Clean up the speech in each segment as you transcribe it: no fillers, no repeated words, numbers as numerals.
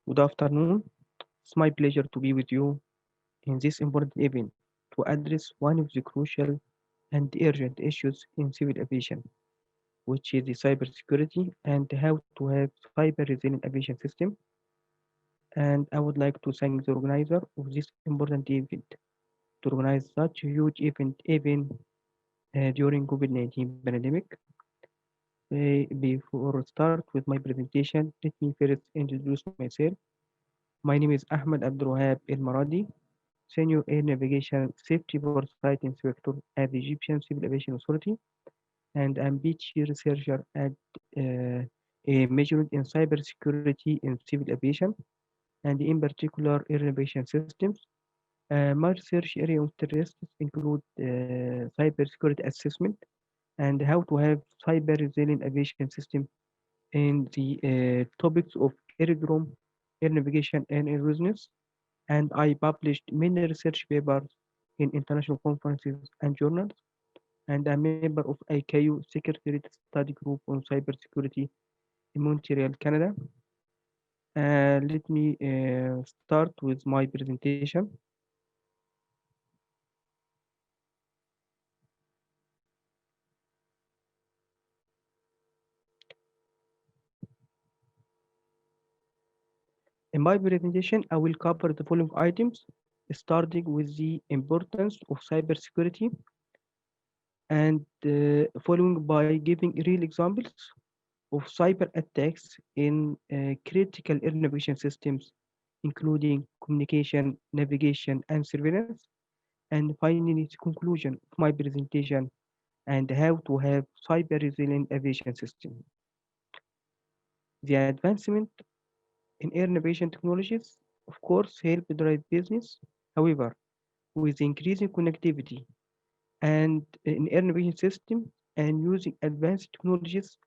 Good afternoon. It's my pleasure to be with you in this important event to address one of the crucial and urgent issues in civil aviation, which is the cybersecurity and how to have cyber resilient aviation system. And I would like to thank the organizer of this important event to organize such a huge event even during COVID-19 pandemic. Before I start with my presentation, let me first introduce myself. My name is Ahmed El Marady, Senior Air Navigation Safety Oversight Inspector at the Egyptian Civil Aviation Authority, and I'm PhD researcher at a majoring in cybersecurity in civil aviation, and in particular air navigation systems. My research area of interests include cybersecurity assessment and how to have cyber resilient aviation system in the topics of aerodrome, air navigation, and airworthiness. And I published many research papers in international conferences and journals, and I'm a member of ICAO Secretariat Study Group on Cybersecurity in Montreal, Canada. Let me start with my presentation. In my presentation, I will cover the following items, starting with the importance of cybersecurity and following by giving real examples of cyber attacks in critical air navigation systems, including communication, navigation, and surveillance. And finally, the conclusion of my presentation and how to have cyber resilient aviation system. The advancement in air navigation technologies, of course, help drive business. However, with increasing connectivity and in air navigation system and using advanced technologies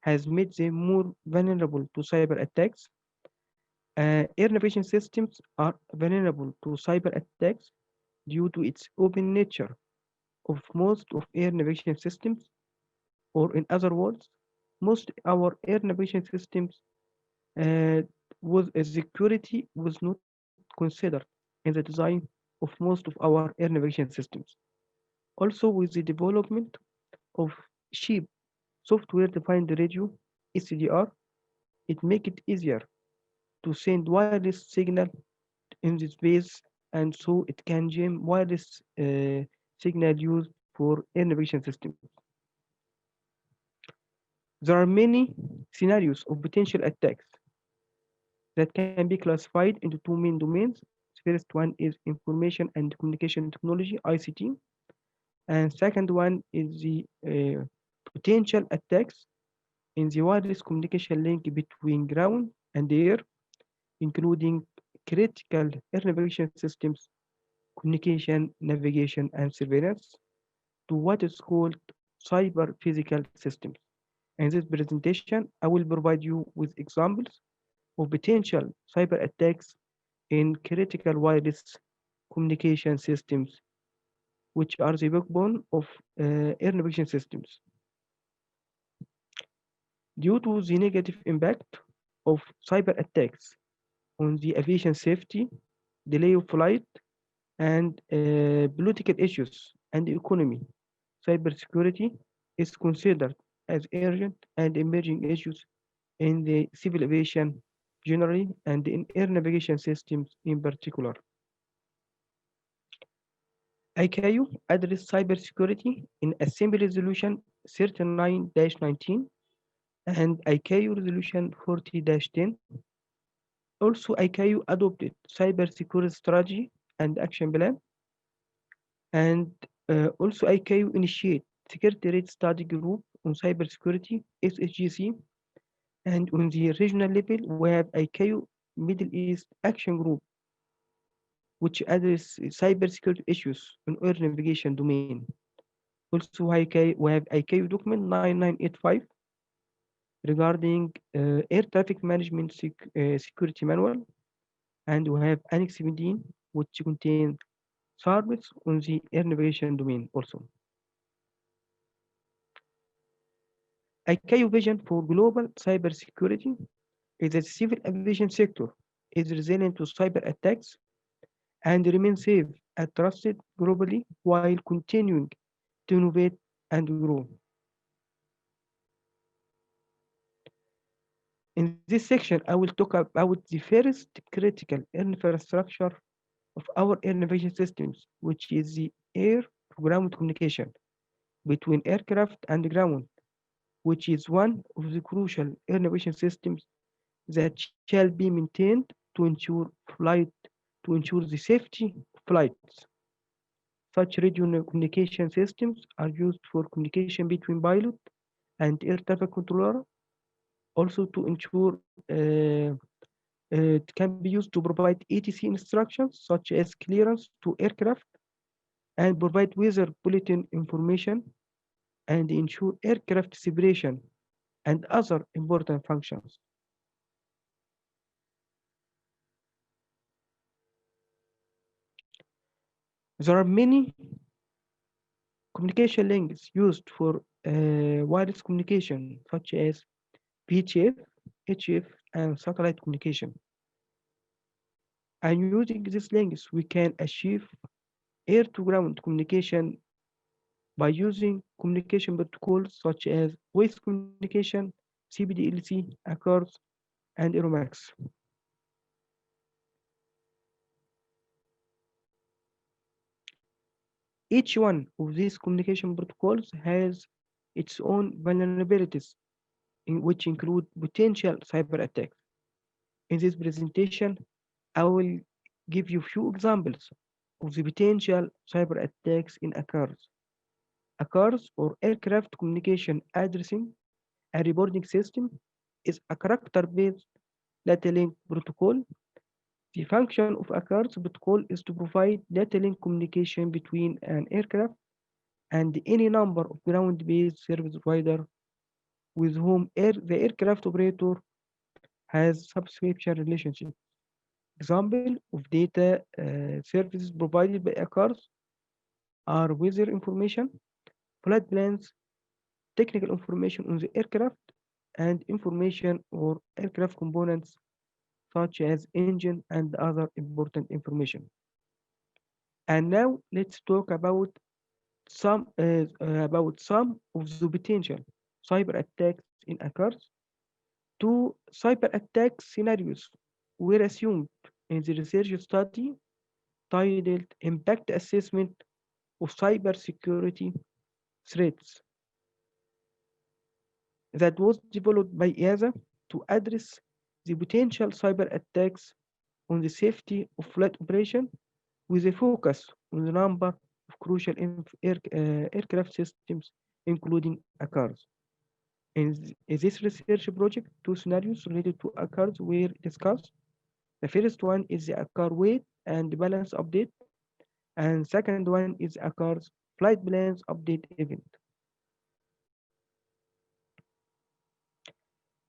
has made them more vulnerable to cyber attacks. Air navigation systems are vulnerable to cyber attacks due to its open nature of most of air navigation systems, or in other words, most our air navigation systems uh, was security was not considered in the design of most of our air navigation systems. Also, with the development of cheap software-defined radio (SDR), it make it easier to send wireless signal in the space, and so it can jam wireless signal used for air navigation systems. There are many scenarios of potential attacks that can be classified into two main domains. The first one is information and communication technology (ICT), and second one is the potential attacks in the wireless communication link between ground and air, including critical air navigation systems, communication, navigation, and surveillance, to what is called cyber physical systems. In this presentation, I will provide you with examples of potential cyber attacks in critical wireless communication systems, which are the backbone of air navigation systems. Due to the negative impact of cyber attacks on the aviation safety, delay of flight, and political issues and economy, cybersecurity is considered as urgent and emerging issues in the civil aviation generally and in air navigation systems in particular. ICAO addressed cybersecurity in Assembly Resolution 39-19 and ICAO Resolution 40-10. Also, ICAO adopted cybersecurity strategy and action plan, and also ICAO initiate Secretariat Study Group on Cybersecurity (SHGC), and on the regional level we have ICAO Middle East Action Group, which address cybersecurity issues in air navigation domain. Also, we have ICAO document 9985 regarding air traffic management security manual, and we have Annex 17, which contains service on the air navigation domain also. ICAO vision for global cybersecurity is the civil aviation sector is resilient to cyber attacks, and remain safe and trusted globally while continuing to innovate and grow. In this section, I will talk about the first critical infrastructure of our air navigation systems, which is the air-to-ground communication between aircraft and ground, which is one of the crucial air navigation systems that shall be maintained to ensure the safety of flights. Such radio communication systems are used for communication between pilot and air traffic controller, also to ensure it can be used to provide ATC instructions such as clearance to aircraft and provide weather bulletin information and ensure aircraft separation and other important functions. There are many communication links used for wireless communication, such as VHF, HF, and satellite communication. And using these links, we can achieve air-to-ground communication by using communication protocols such as voice communication, CBDLC, Accords, and Aeromax. Each one of these communication protocols has its own vulnerabilities, which include potential cyber attacks. In this presentation, I will give you few examples of the potential cyber attacks in ACARS. ACARS, or Aircraft Communication Addressing and Reporting System, is a character-based data link protocol. The function of a CARS protocol is to provide data link communication between an aircraft and any number of ground-based service provider with whom the aircraft operator has subscription relationship. Example of data services provided by a CARS are weather information, flight plans, technical information on the aircraft, and information or aircraft components such as engine and other important information. And now let's talk about some of the potential cyber attacks in occurs. Two cyber attack scenarios were assumed in the research study titled Impact Assessment of Cybersecurity Threats that was developed by EASA to address the potential cyber attacks on the safety of flight operation with a focus on the number of crucial aircraft systems, including ACARS. In this research project, two scenarios related to ACARS were discussed. The first one is the ACAR weight and balance update, and second one is ACARS flight plans update event.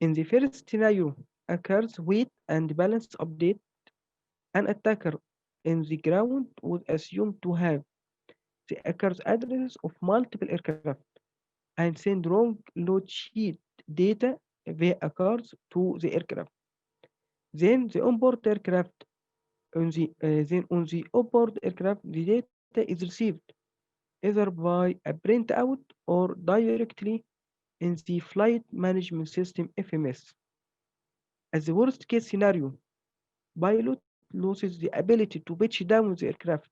In the first scenario, ACARS weight and balance update, an attacker in the ground was assumed to have the ACARS addresses of multiple aircraft and send wrong load sheet data via ACARS to the aircraft. Then the onboard aircraft then on the onboard aircraft, the data is received either by a printout or directly in the flight management system FMS. As the worst case scenario, pilot loses the ability to pitch down the aircraft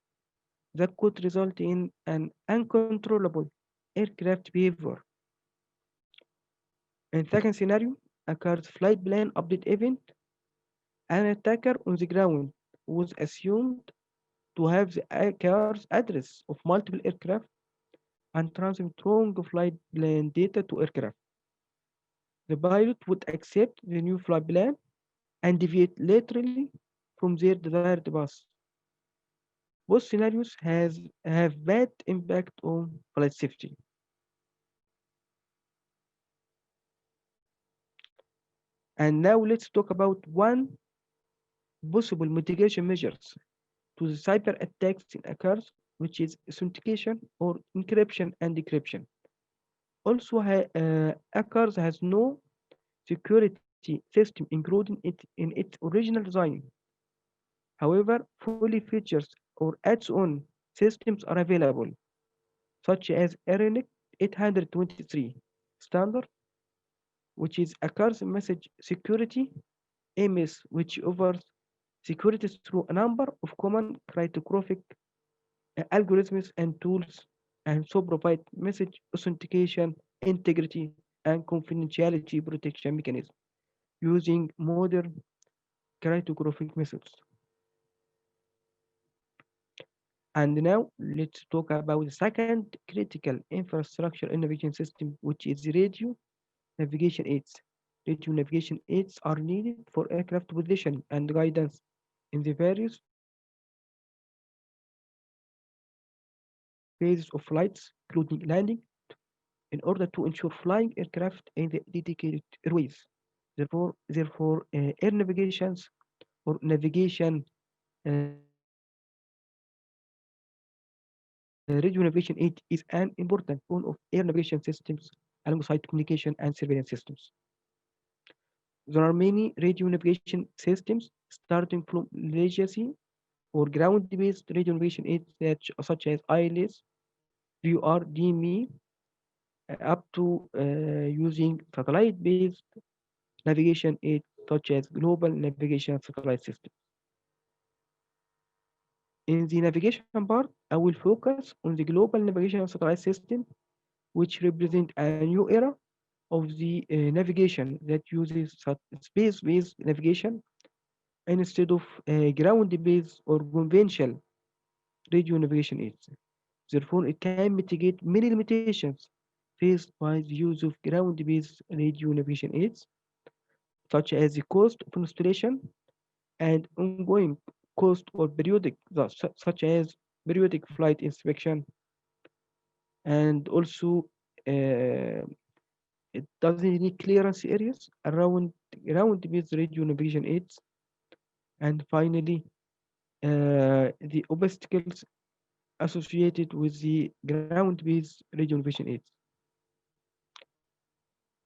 that could result in an uncontrollable aircraft behavior. In second scenario, occurs flight plan update event. An attacker on the ground was assumed to have the car's address of multiple aircraft and transmit wrong flight plan data to aircraft. The pilot would accept the new flight plan and deviate laterally from their desired path. Both scenarios have bad impact on flight safety. And now let's talk about one possible mitigation measures to the cyber attacks in occurs, which is authentication or encryption and decryption. Also, occurs has no security system including it in its original design. However, fully features or adds-on systems are available, such as Aeronet 823 standard, which is occurs message security, AMS, which offers security through a number of common cryptographic algorithms and tools, and so provide message authentication, integrity, and confidentiality protection mechanism using modern cryptographic methods. And now let's talk about the second critical infrastructure innovation system, which is radio navigation aids. Radio navigation aids are needed for aircraft positioning and guidance in the various phases of flights, including landing, in order to ensure flying aircraft in the dedicated airways. Therefore, air navigations or navigation radio navigation aid is an important component of air navigation systems alongside communication and surveillance systems. There are many radio navigation systems starting from legacy or ground-based radio navigation aids such as ILS, VR, DME, up to using satellite-based navigation aids such as global navigation satellite system. In the navigation part, I will focus on the global navigation satellite system, which represent a new era of the navigation that uses space-based navigation instead of ground-based or conventional radio navigation aids. Therefore, it can mitigate many limitations faced by the use of ground-based radio navigation aids, such as the cost of installation and ongoing cost or periodic, such as periodic flight inspection, and also uh, it doesn't need clearance areas around ground-based radio navigation aids, and finally the obstacles associated with the ground-based radio navigation aids.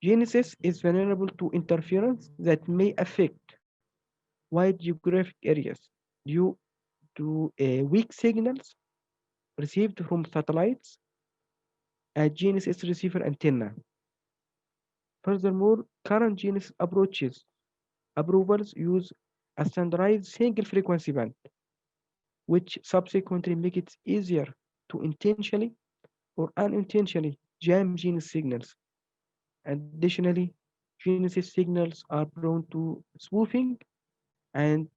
GNSS is vulnerable to interference that may affect wide geographic areas due to weak signals received from satellites at GNSS receiver antenna. Furthermore, current GNSS approaches approvals use a standardized single frequency band, which subsequently make it easier to intentionally or unintentionally jam GNSS signals. Additionally, GNSS signals are prone to spoofing, and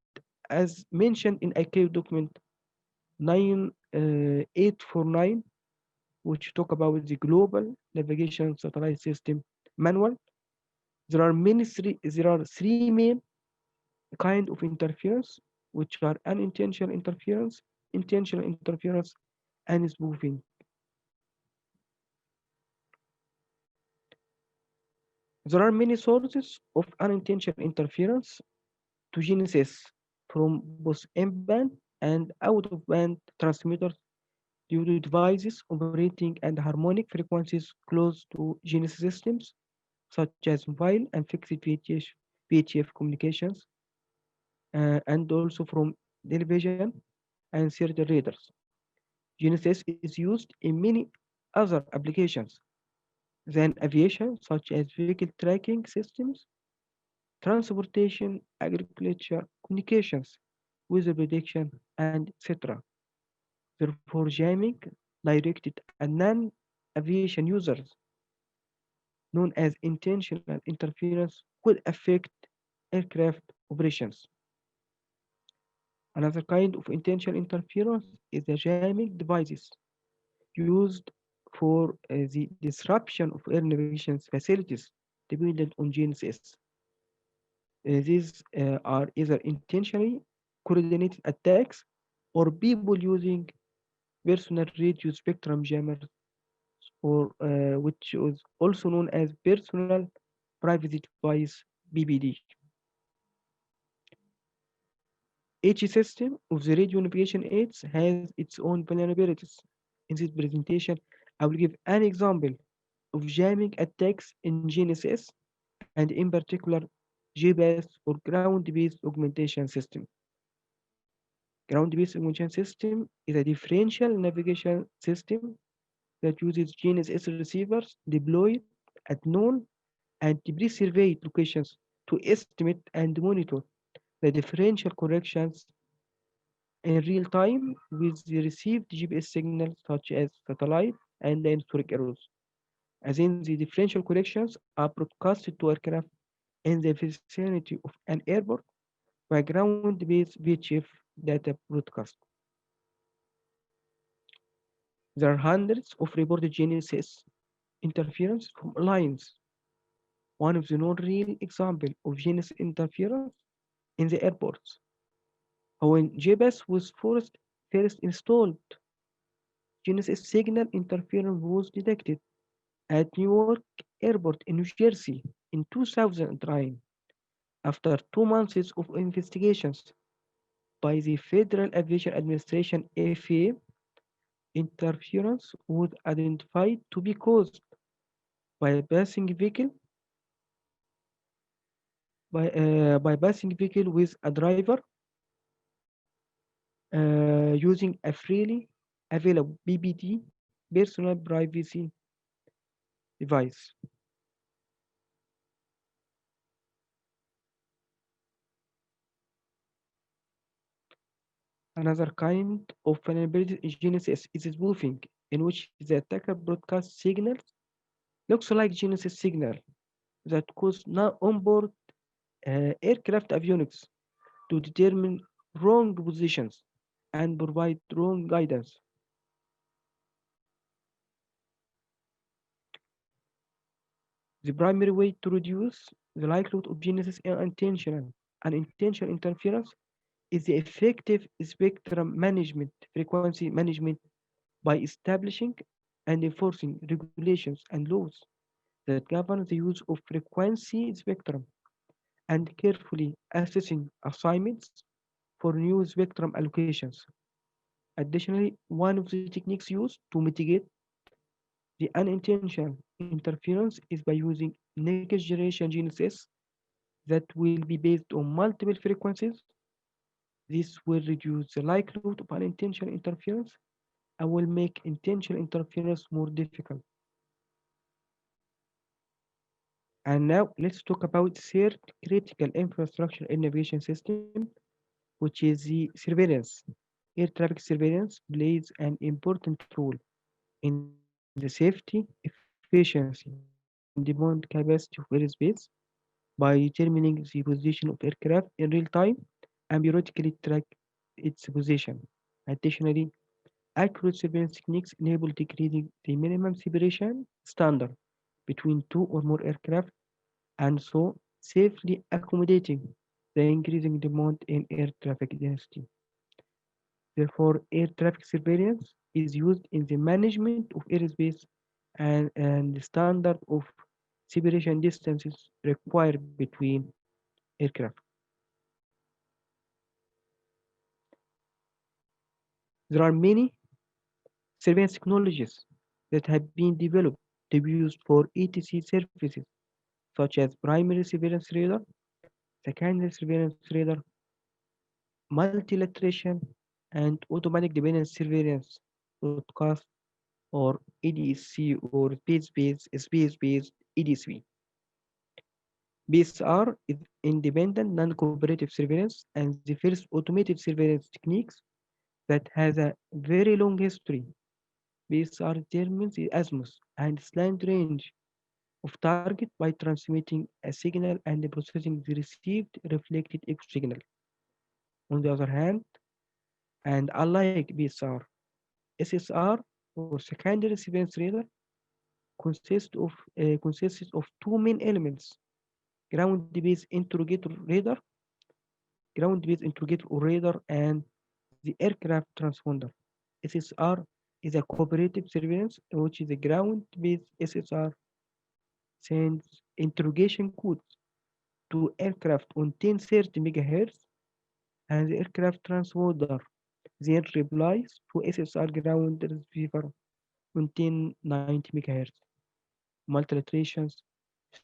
as mentioned in ICAO document 9849, which talk about the global navigation satellite system manual, there are three main kind of interference, which are unintentional interference, intentional interference, and spoofing. There are many sources of unintentional interference to GNSS from both in-band and out-of-band transmitters due to devices operating at harmonic frequencies close to GNSS systems, such as mobile and fixed VHF communications, and also from television and serial readers. GNSS is used in many other applications than aviation, such as vehicle tracking systems, transportation, agriculture, communications, weather prediction, and etc. Therefore, jamming directed at non-aviation users, known as intentional interference, could affect aircraft operations. Another kind of intentional interference is the jamming devices used for the disruption of air navigation facilities dependent on GNSS. These are either intentionally coordinated attacks or people using personal radio spectrum jammers, or which is also known as personal privacy device (PPD). Each system of the radio navigation aids has its own vulnerabilities. In this presentation, I will give an example of jamming attacks in GNSS and in particular GBAS or ground-based augmentation system. Ground-based information system is a differential navigation system that uses GNSS receivers deployed at known and pre-surveyed locations to estimate and monitor the differential corrections in real time with the received GPS signals such as satellite and historic errors. As in, the differential corrections are broadcasted to aircraft in the vicinity of an airport by ground-based VHF data broadcast. There are hundreds of reported GNSS interference from airlines. One of the known real examples of GNSS interference in the airports. When GPS was first installed, GNSS signal interference was detected at Newark Airport in New Jersey in 2009 after 2 months of investigations by the Federal Aviation Administration FAA. Interference was identified to be caused by a passing vehicle by passing vehicle with a driver using a freely available BPD personal privacy device. Another kind of vulnerability in GNSS is spoofing, in which the attacker broadcasts signals looks like GNSS signal that cause now onboard aircraft avionics to determine wrong positions and provide wrong guidance. The primary way to reduce the likelihood of GNSS unintentional interference is the effective spectrum management, frequency management by establishing and enforcing regulations and laws that govern the use of frequency spectrum and carefully assessing assignments for new spectrum allocations. Additionally, one of the techniques used to mitigate the unintentional interference is by using next generation GNSS that will be based on multiple frequencies. This will reduce the likelihood of unintentional interference and will make intentional interference more difficult. And now let's talk about third critical infrastructure innovation system, which is the surveillance. Air traffic surveillance plays an important role in the safety, efficiency, and demand capacity of airspace by determining the position of aircraft in real time and periodically track its position. Additionally, accurate surveillance techniques enable decreasing the minimum separation standard between two or more aircraft and so safely accommodating the increasing demand in air traffic density. Therefore, air traffic surveillance is used in the management of airspace and the standard of separation distances required between aircraft. There are many surveillance technologies that have been developed to be used for ATC services, such as primary surveillance radar, secondary surveillance radar, multilateration, and automatic dependent surveillance broadcast or EDC or space-based EDC. BSR is independent non-cooperative surveillance and the first automated surveillance techniques that has a very long history. BSR determines the azimuth and slant range of target by transmitting a signal and processing the received reflected echo signal. On the other hand, and unlike BSR, SSR or secondary surveillance radar consists of two main elements: ground-based interrogator radar, ground-based interrogator or radar, and the aircraft transponder. SSR is a cooperative surveillance in which the ground-based SSR sends interrogation codes to aircraft on 1030 MHz, and the aircraft transponder then replies to SSR ground receiver on 1090 MHz. Multilaterals,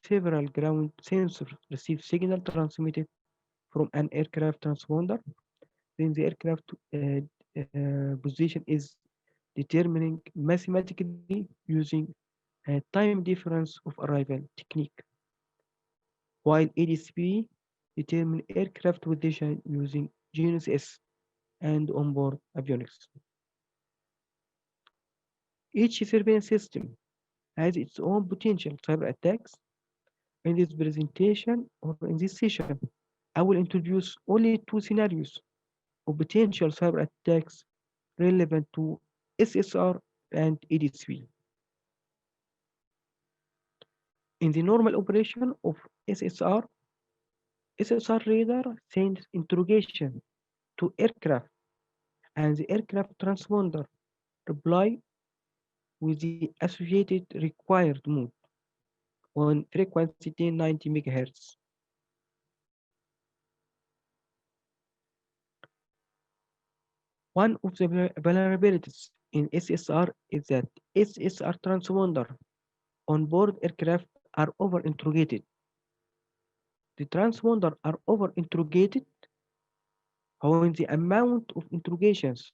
several ground sensors receive signal transmitted from an aircraft transponder. then the aircraft position is determining mathematically using a time difference of arrival technique, while ADSB determine aircraft position using GNSS and onboard avionics. Each surveillance system has its own potential cyber attacks. In this presentation or in this session, I will introduce only two scenarios of potential cyber attacks relevant to SSR and EDSV. In the normal operation of SSR, SSR radar sends interrogation to aircraft and the aircraft transponder reply with the associated required mode on frequency 1090 MHz. One of the vulnerabilities in SSR is that SSR transponder on board aircraft are over-interrogated. The transponder are over-interrogated when the amount of interrogations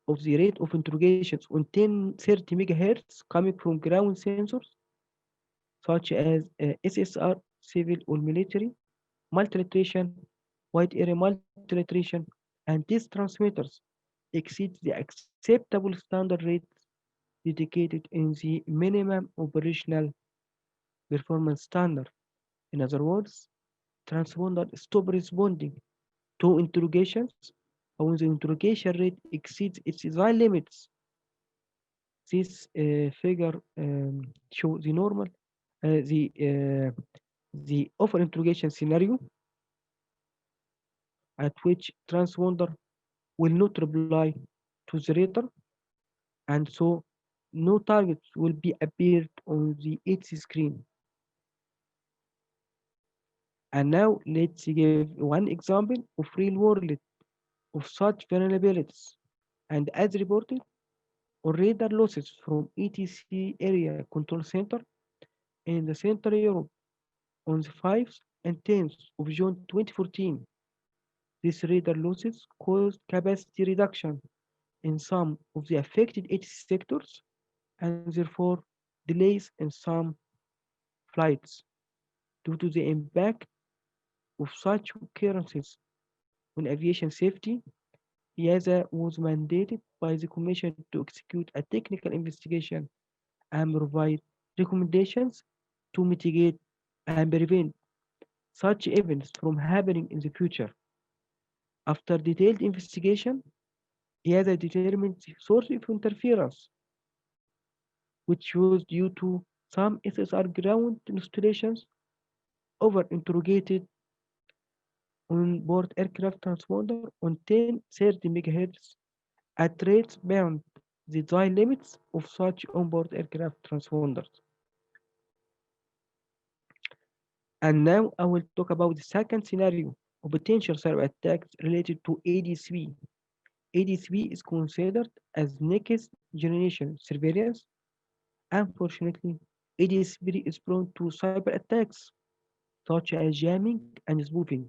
of the rate of interrogations on 1030 megahertz coming from ground sensors such as SSR, civil or military, multilateration, wide area multilateration, and these transmitters exceeds the acceptable standard rates dedicated in the minimum operational performance standard. In other words, transponder stop responding to interrogations when the interrogation rate exceeds its design limits. This figure shows the normal, the offer interrogation scenario at which transponder will not reply to the reader, and so no targets will be appeared on the H screen. And now let's give one example of real world of such vulnerabilities. And as reported, on radar losses from ETC area control center in the Central Europe on the 5th and 10th of June 2014. These radar losses caused capacity reduction in some of the affected ETC sectors and therefore delays in some flights due to the impact of such occurrences on aviation safety. EASA was mandated by the Commission to execute a technical investigation and provide recommendations to mitigate and prevent such events from happening in the future. After detailed investigation, EASA determined the source of interference, which was due to some SSR ground installations over-interrogated on board aircraft transponder on 1030 MHz at rates beyond the design limits of such onboard aircraft transponders. And now I will talk about the second scenario of potential cyber attacks related to ADSV. ADSV is considered as next generation surveillance. Unfortunately, ADSV is prone to cyber attacks such as jamming and spoofing,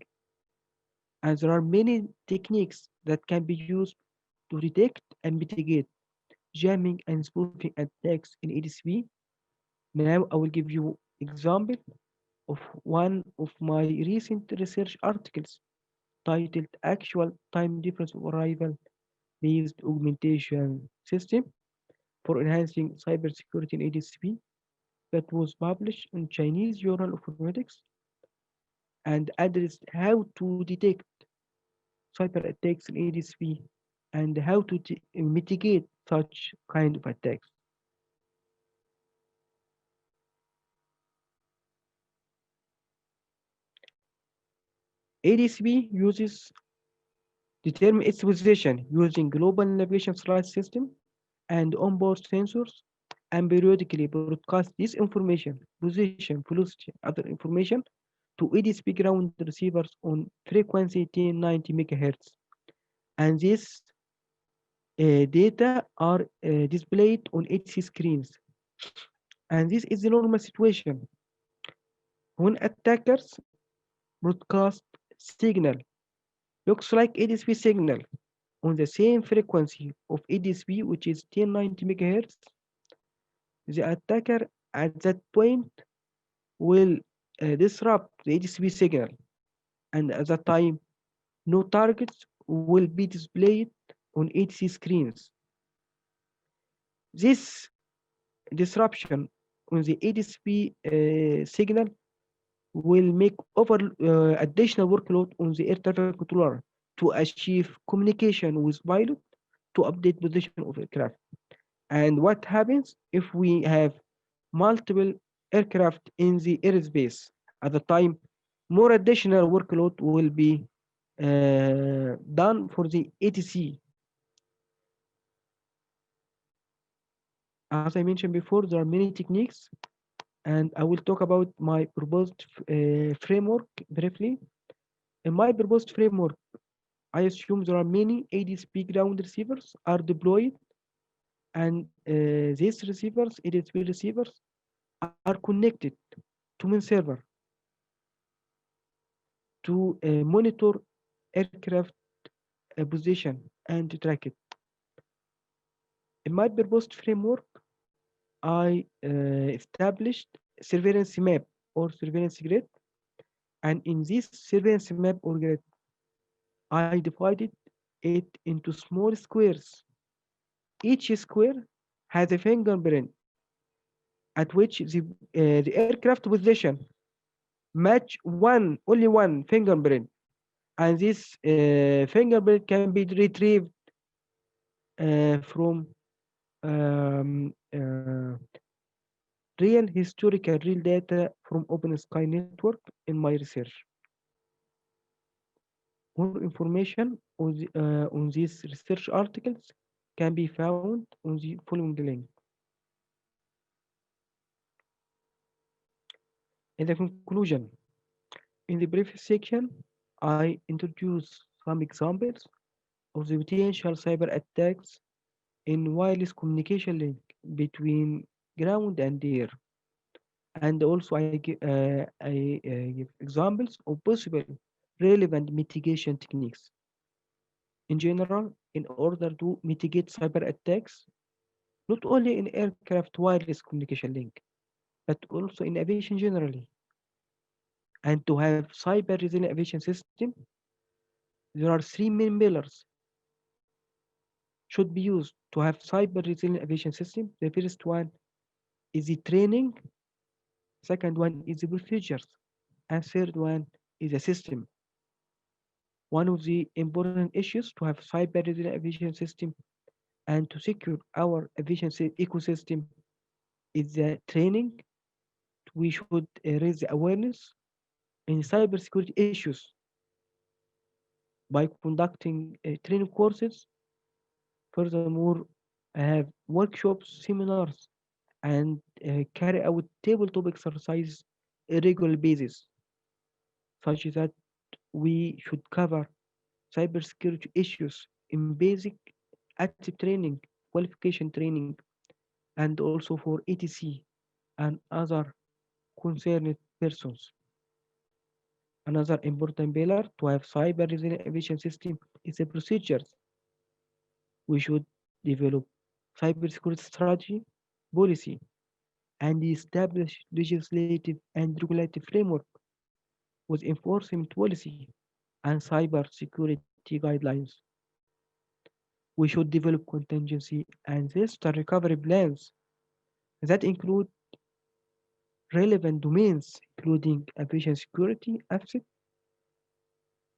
and there are many techniques that can be used to detect and mitigate jamming and spoofing attacks in ADSV. Now I will give you example of one of my recent research articles titled Actual Time Difference of Arrival Based Augmentation System for Enhancing Cybersecurity in ADSP that was published in Chinese Journal of Informatics and addressed how to detect cyber attacks in ADSP and how to mitigate such kind of attacks. ADSP uses determine its position using global navigation satellite system and onboard sensors and periodically broadcast this information, position, velocity, other information to ADSP ground receivers on frequency 1090 megahertz. And these data are displayed on HC screens. And this is the normal situation when attackers broadcast signal looks like ADSB signal on the same frequency of ADSB, which is 1090 megahertz. The attacker at that point will disrupt the ADSB signal, and at that time, no targets will be displayed on ADC screens. This disruption on the ADSB signal will make additional workload on the air traffic controller to achieve communication with pilot to update position of aircraft. And what happens if we have multiple aircraft in the airspace at the time? More additional workload will be done for the ATC. As I mentioned before, there are many techniques, and I will talk about my proposed framework briefly. In my proposed framework, I assume there are many ADSP ground receivers are deployed, and these receivers, ADSP receivers, are connected to main server to monitor aircraft position and to track it. In my proposed framework, I established surveillance map or surveillance grid, and in this surveillance map or grid, I divided it into small squares. Each square has a fingerprint at which the aircraft position match only one fingerprint, and this fingerprint can be retrieved from um, uh, real data from Open Sky Network in my research. More information on these research articles can be found on the following link. In the conclusion, in the brief section, I introduce some examples of the potential cyber attacks in wireless communication link between ground and air. And also I give examples of possible relevant mitigation techniques. In general, in order to mitigate cyber attacks, not only in aircraft wireless communication link, but also in aviation generally, and to have cyber resilient aviation system, there are three main pillars should be used to have cyber resilient aviation system. The first one is the training, second one is the procedures, and third one is a system. One of the important issues to have cyber resilient aviation system and to secure our aviation ecosystem is the training. We should raise the awareness in cybersecurity issues by conducting training courses. Furthermore, have workshops, seminars, and carry out tabletop exercises on a regular basis, such that we should cover cybersecurity issues in basic active training, qualification training, and also for ETC and other concerned persons. Another important pillar to have cyber resilient aviation system is the procedures. We should develop cybersecurity strategy, policy, and establish legislative and regulative framework with enforcement policy and cyber security guidelines. We should develop contingency and disaster recovery plans that include relevant domains, including aviation security, AFSET,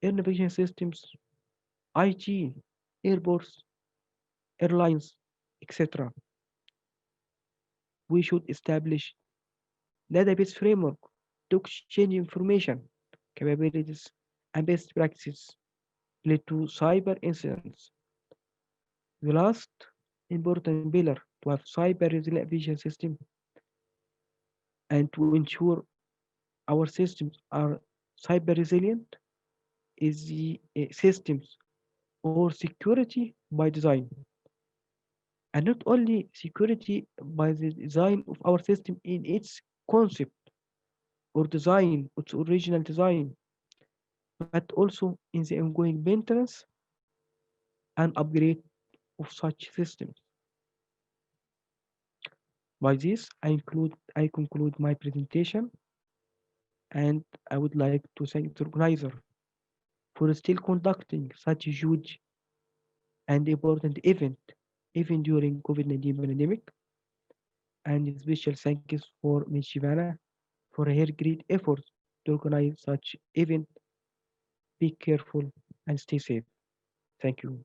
air navigation systems, IT, airports, airlines, etc. We should establish database framework to exchange information, capabilities, and best practices related to cyber incidents. The last important pillar to have cyber resilient aviation system and to ensure our systems are cyber resilient is the systems or security by design. And not only security by the design of our system in its concept or design, its original design, but also in the ongoing maintenance and upgrade of such systems. By this, I conclude my presentation, and I would like to thank the organizer for still conducting such a huge and important event, even during COVID-19 pandemic. And special thanks for Ms. Shivana for her great effort to organize such event. Be careful and stay safe. Thank you.